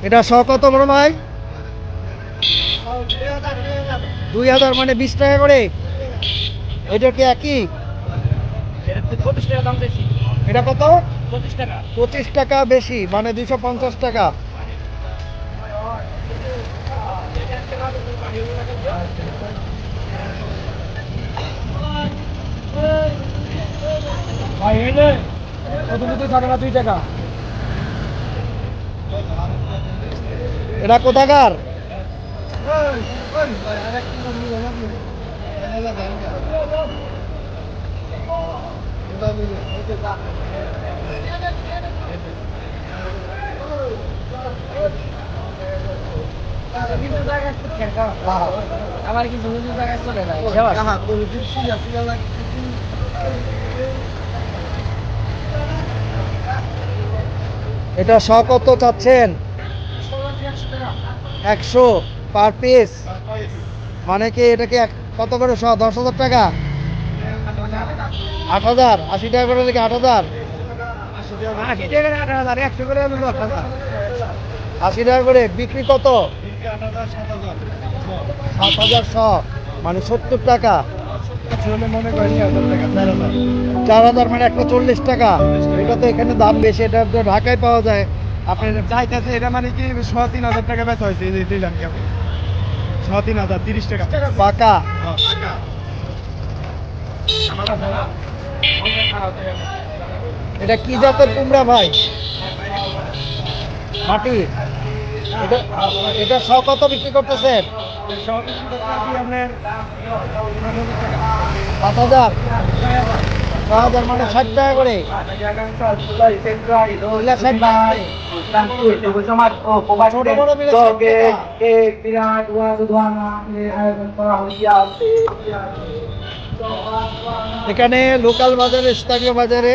এটা শ কত বড় ভাই? 2000 মানে 20 টাকা করে। এটা কি একই? এটা কত? 25 টাকা বেশি, মানে 250 টাকা। এটা কোথাকার? আমার কিন্তু জায়গায় চলে না। এটা শ কত চাচ্ছেন? 100 পার পিস। মানে কি এটা কি কত করে শ? 10,000 টাকা? 8,000? 80 টাকা করে নাকি 8,000? 80 টাকা করে বিক্রি কত? 7,000 মানে 70 টাকা। 4,000 মানে 140 টাকা। এটা তো এখানে দাম বেশি, এটা তো ঢাকায় পাওয়া যায়। আপনার চাইতেছে এটা মানে কি 3,500 টাকা বেচা হয়েছে, এই যে দিলাম কি 3,500 30 টাকা পাকা। এটা কি জাতের কুমড়া ভাই? মাটি। এটা শ কত বিক্রি করতেছেন? 5,000? 6,000 মানে 60 টাকা করে। ছোট বড় মিলে 60 টাকা। এখানে লোকাল বাজারে, স্থানীয় বাজারে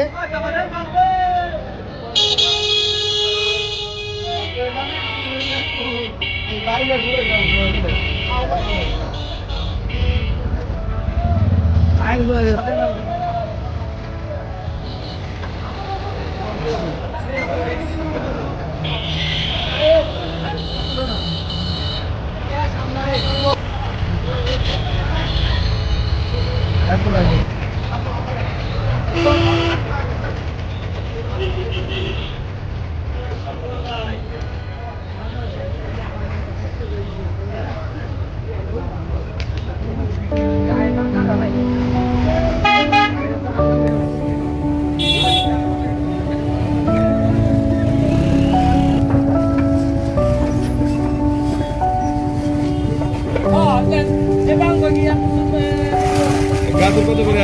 গাজর কত করে?